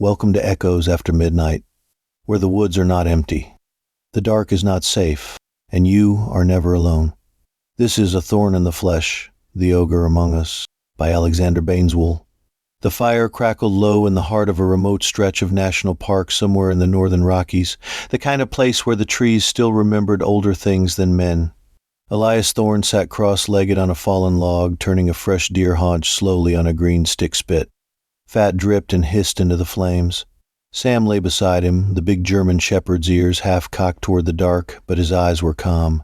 Welcome to Echoes After Midnight, where the woods are not empty, the dark is not safe, and you are never alone. This is A Thorn in the Flesh, The Ogre Among Us, by Alexander Bainswool. The fire crackled low in the heart of a remote stretch of national park somewhere in the northern Rockies, the kind of place where the trees still remembered older things than men. Elias Thorne sat cross-legged on a fallen log, turning a fresh deer haunch slowly on a green stick spit. Fat dripped and hissed into the flames. Sam lay beside him, the big German shepherd's ears half cocked toward the dark, but his eyes were calm.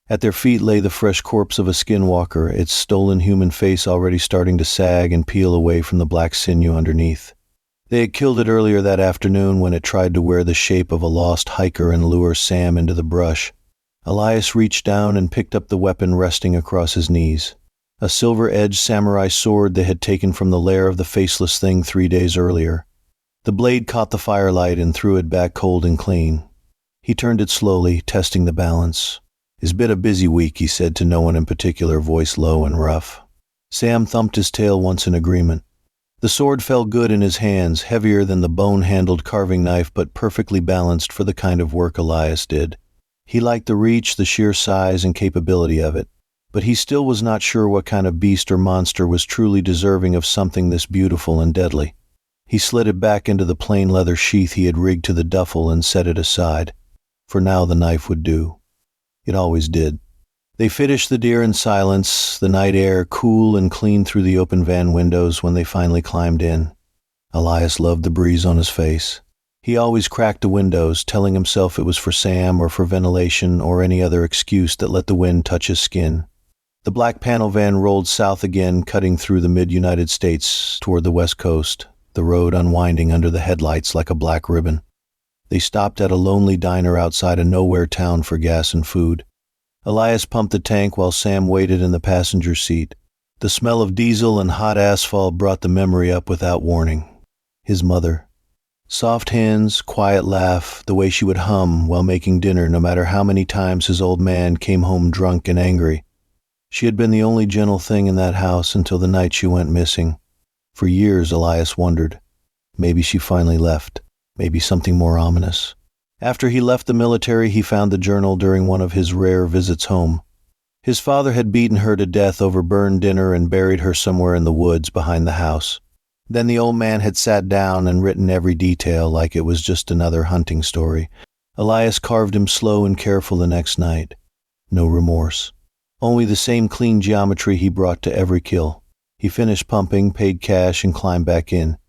At their feet lay the fresh corpse of a skinwalker, its stolen human face already starting to sag and peel away from the black sinew underneath. They had killed it earlier that afternoon when it tried to wear the shape of a lost hiker and lure Sam into the brush. Elias reached down and picked up the weapon resting across his knees. A silver-edged samurai sword they had taken from the lair of the faceless thing 3 days earlier. The blade caught the firelight and threw it back cold and clean. He turned it slowly, testing the balance. "It's been a busy week," he said to no one in particular, voice low and rough. Sam thumped his tail once in agreement. The sword felt good in his hands, heavier than the bone-handled carving knife but perfectly balanced for the kind of work Elias did. He liked the reach, the sheer size and capability of it. But he still was not sure what kind of beast or monster was truly deserving of something this beautiful and deadly. He slid it back into the plain leather sheath he had rigged to the duffel and set it aside. For now the knife would do. It always did. They finished the deer in silence, the night air cool and clean through the open van windows when they finally climbed in. Elias loved the breeze on his face. He always cracked the windows, telling himself it was for Sam or for ventilation or any other excuse that let the wind touch his skin. The black panel van rolled south again, cutting through the mid-United States toward the west coast, the road unwinding under the headlights like a black ribbon. They stopped at a lonely diner outside a nowhere town for gas and food. Elias pumped the tank while Sam waited in the passenger seat. The smell of diesel and hot asphalt brought the memory up without warning. His mother. Soft hands, quiet laugh, the way she would hum while making dinner no matter how many times his old man came home drunk and angry. She had been the only gentle thing in that house until the night she went missing. For years, Elias wondered. Maybe she finally left. Maybe something more ominous. After he left the military, he found the journal during one of his rare visits home. His father had beaten her to death over burned dinner and buried her somewhere in the woods behind the house. Then the old man had sat down and written every detail like it was just another hunting story. Elias carved him slow and careful the next night. No remorse. Only the same clean geometry he brought to every kill. He finished pumping, paid cash, and climbed back in.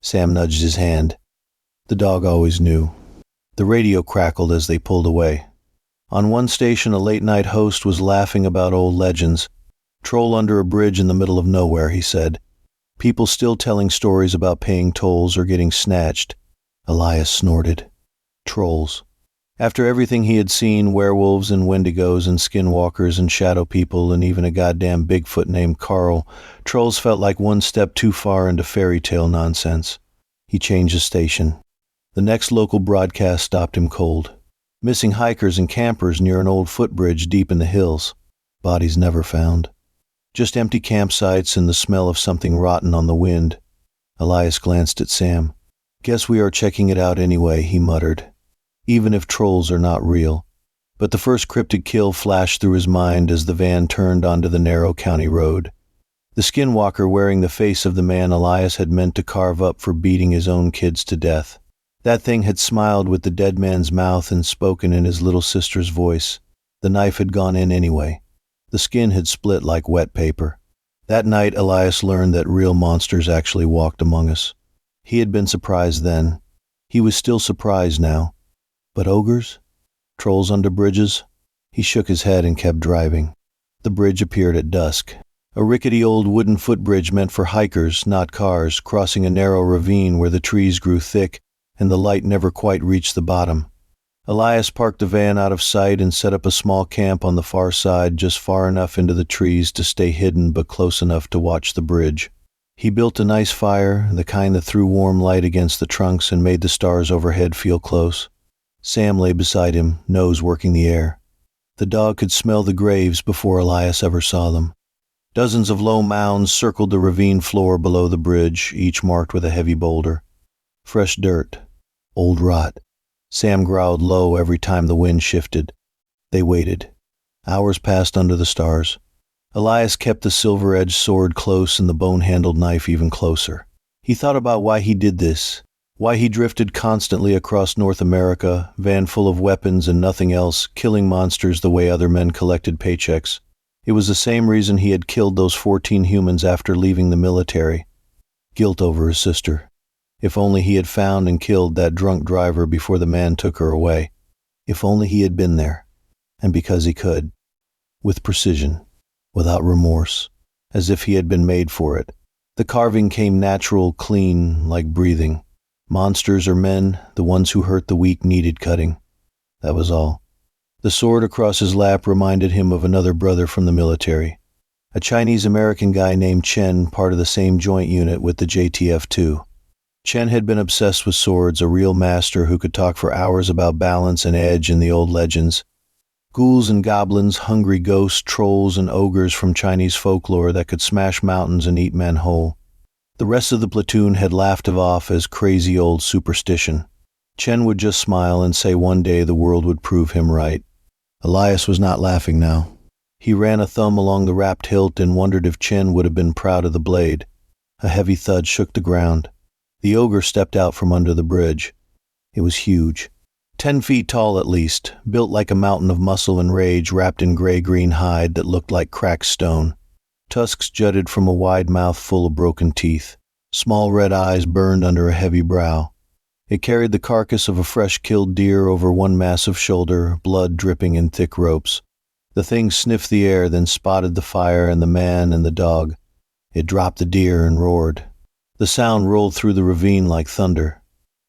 Sam nudged his hand. The dog always knew. The radio crackled as they pulled away. On one station, a late-night host was laughing about old legends. "Troll under a bridge in the middle of nowhere," he said. People still telling stories about paying tolls or getting snatched. Elias snorted. Trolls. After everything he had seen, werewolves and wendigos and skinwalkers and shadow people and even a goddamn Bigfoot named Carl, trolls felt like one step too far into fairy tale nonsense. He changed the station. The next local broadcast stopped him cold. Missing hikers and campers near an old footbridge deep in the hills. Bodies never found. Just empty campsites and the smell of something rotten on the wind. Elias glanced at Sam. "Guess we are checking it out anyway," he muttered. Even if trolls are not real. But the first cryptid kill flashed through his mind as the van turned onto the narrow county road. The skinwalker wearing the face of the man Elias had meant to carve up for beating his own kids to death. That thing had smiled with the dead man's mouth and spoken in his little sister's voice. The knife had gone in anyway. The skin had split like wet paper. That night Elias learned that real monsters actually walked among us. He had been surprised then. He was still surprised now. But ogres? Trolls under bridges? He shook his head and kept driving. The bridge appeared at dusk. A rickety old wooden footbridge meant for hikers, not cars, crossing a narrow ravine where the trees grew thick and the light never quite reached the bottom. Elias parked the van out of sight and set up a small camp on the far side, just far enough into the trees to stay hidden but close enough to watch the bridge. He built a nice fire, the kind that threw warm light against the trunks and made the stars overhead feel close. Sam lay beside him, nose working the air. The dog could smell the graves before Elias ever saw them. Dozens of low mounds circled the ravine floor below the bridge, each marked with a heavy boulder. Fresh dirt. Old rot. Sam growled low every time the wind shifted. They waited. Hours passed under the stars. Elias kept the silver-edged sword close and the bone-handled knife even closer. He thought about why he did this, why he drifted constantly across North America, van full of weapons and nothing else, killing monsters the way other men collected paychecks. It was the same reason he had killed those 14 humans after leaving the military. Guilt over his sister. If only he had found and killed that drunk driver before the man took her away. If only he had been there. And because he could. With precision. Without remorse. As if he had been made for it. The carving came natural, clean, like breathing. Monsters or men, the ones who hurt the weak needed cutting. That was all. The sword across his lap reminded him of another brother from the military. A Chinese-American guy named Chen, part of the same joint unit with the JTF too. Chen had been obsessed with swords, a real master who could talk for hours about balance and edge in the old legends. Ghouls and goblins, hungry ghosts, trolls, and ogres from Chinese folklore that could smash mountains and eat men whole. The rest of the platoon had laughed it off as crazy old superstition. Chen would just smile and say one day the world would prove him right. Elias was not laughing now. He ran a thumb along the wrapped hilt and wondered if Chen would have been proud of the blade. A heavy thud shook the ground. The ogre stepped out from under the bridge. It was huge. 10 feet tall at least, built like a mountain of muscle and rage wrapped in gray-green hide that looked like cracked stone. Tusks jutted from a wide mouth full of broken teeth. Small red eyes burned under a heavy brow. It carried the carcass of a fresh-killed deer over one massive shoulder, blood dripping in thick ropes. The thing sniffed the air, then spotted the fire and the man and the dog. It dropped the deer and roared. The sound rolled through the ravine like thunder.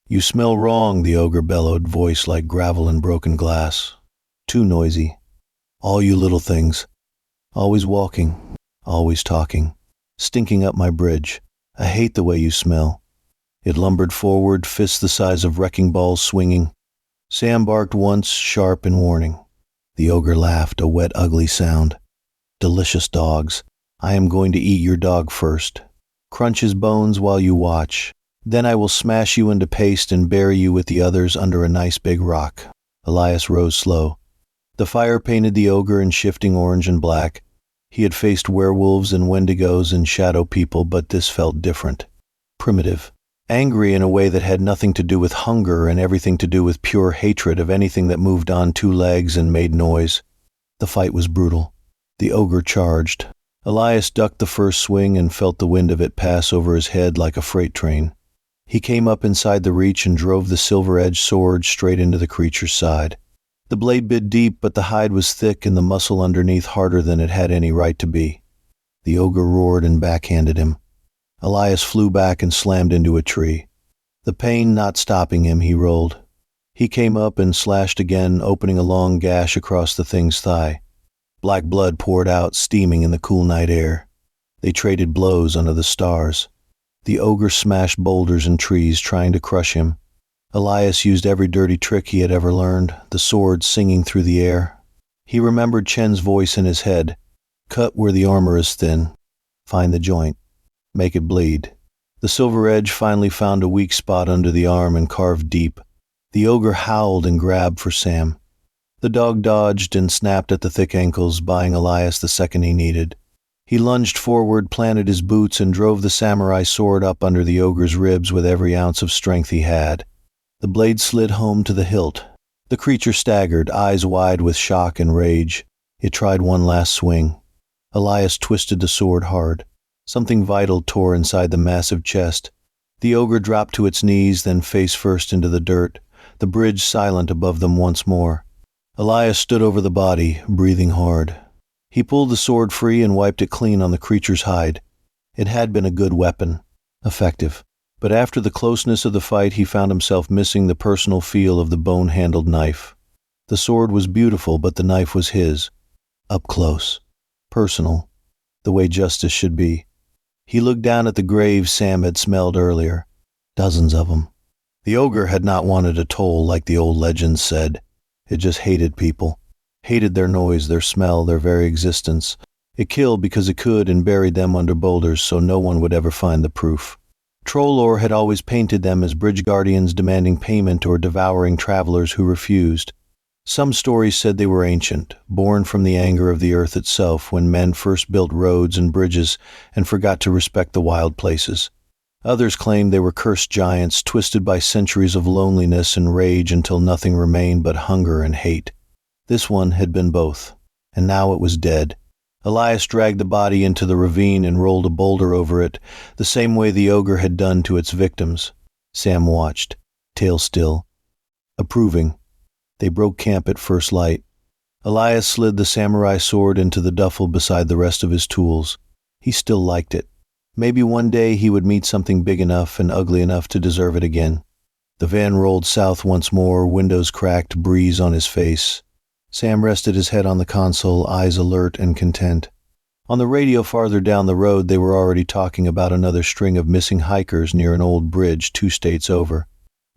"You smell wrong," the ogre bellowed, voice like gravel and broken glass. "Too noisy. All you little things. Always walking, always talking. Stinking up my bridge. I hate the way you smell." It lumbered forward, fists the size of wrecking balls swinging. Sam barked once, sharp in warning. The ogre laughed, a wet, ugly sound. "Delicious dogs. I am going to eat your dog first. Crunch his bones while you watch. Then I will smash you into paste and bury you with the others under a nice big rock." Elias rose slow. The fire painted the ogre in shifting orange and black. He had faced werewolves and wendigos and shadow people, but this felt different. Primitive. Angry in a way that had nothing to do with hunger and everything to do with pure hatred of anything that moved on 2 legs and made noise. The fight was brutal. The ogre charged. Elias ducked the first swing and felt the wind of it pass over his head like a freight train. He came up inside the reach and drove the silver-edged sword straight into the creature's side. The blade bit deep, but the hide was thick and the muscle underneath harder than it had any right to be. The ogre roared and backhanded him. Elias flew back and slammed into a tree. The pain not stopping him, he rolled. He came up and slashed again, opening a long gash across the thing's thigh. Black blood poured out, steaming in the cool night air. They traded blows under the stars. The ogre smashed boulders and trees, trying to crush him. Elias used every dirty trick he had ever learned, the sword singing through the air. He remembered Chen's voice in his head. "Cut where the armor is thin. Find the joint. Make it bleed." The silver edge finally found a weak spot under the arm and carved deep. The ogre howled and grabbed for Sam. The dog dodged and snapped at the thick ankles, buying Elias the second he needed. He lunged forward, planted his boots, and drove the samurai sword up under the ogre's ribs with every ounce of strength he had. The blade slid home to the hilt. The creature staggered, eyes wide with shock and rage. It tried one last swing. Elias twisted the sword hard. Something vital tore inside the massive chest. The ogre dropped to its knees, then face first into the dirt, the bridge silent above them once more. Elias stood over the body, breathing hard. He pulled the sword free and wiped it clean on the creature's hide. It had been a good weapon. Effective. But after the closeness of the fight, he found himself missing the personal feel of the bone-handled knife. The sword was beautiful, but the knife was his. Up close. Personal. The way justice should be. He looked down at the graves Sam had smelled earlier. Dozens of them. The ogre had not wanted a toll like the old legends said. It just hated people. Hated their noise, their smell, their very existence. It killed because it could and buried them under boulders so no one would ever find the proof. Trollore had always painted them as bridge guardians demanding payment or devouring travelers who refused. Some stories said they were ancient, born from the anger of the earth itself when men first built roads and bridges and forgot to respect the wild places. Others claimed they were cursed giants, twisted by centuries of loneliness and rage until nothing remained but hunger and hate. This one had been both, and now it was dead. Elias dragged the body into the ravine and rolled a boulder over it, the same way the ogre had done to its victims. Sam watched, tail still, approving. They broke camp at first light. Elias slid the samurai sword into the duffel beside the rest of his tools. He still liked it. Maybe one day he would meet something big enough and ugly enough to deserve it again. The van rolled south once more, windows cracked, breeze on his face. Sam rested his head on the console, eyes alert and content. On the radio farther down the road, they were already talking about another string of missing hikers near an old bridge 2 states over.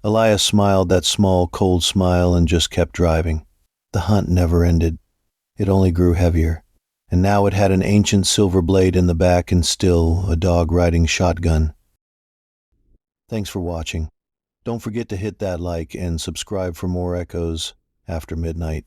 Elias smiled that small, cold smile and just kept driving. The hunt never ended. It only grew heavier. And now it had an ancient silver blade in the back and still a dog riding shotgun. Thanks for watching. Don't forget to hit that like and subscribe for more echoes after midnight.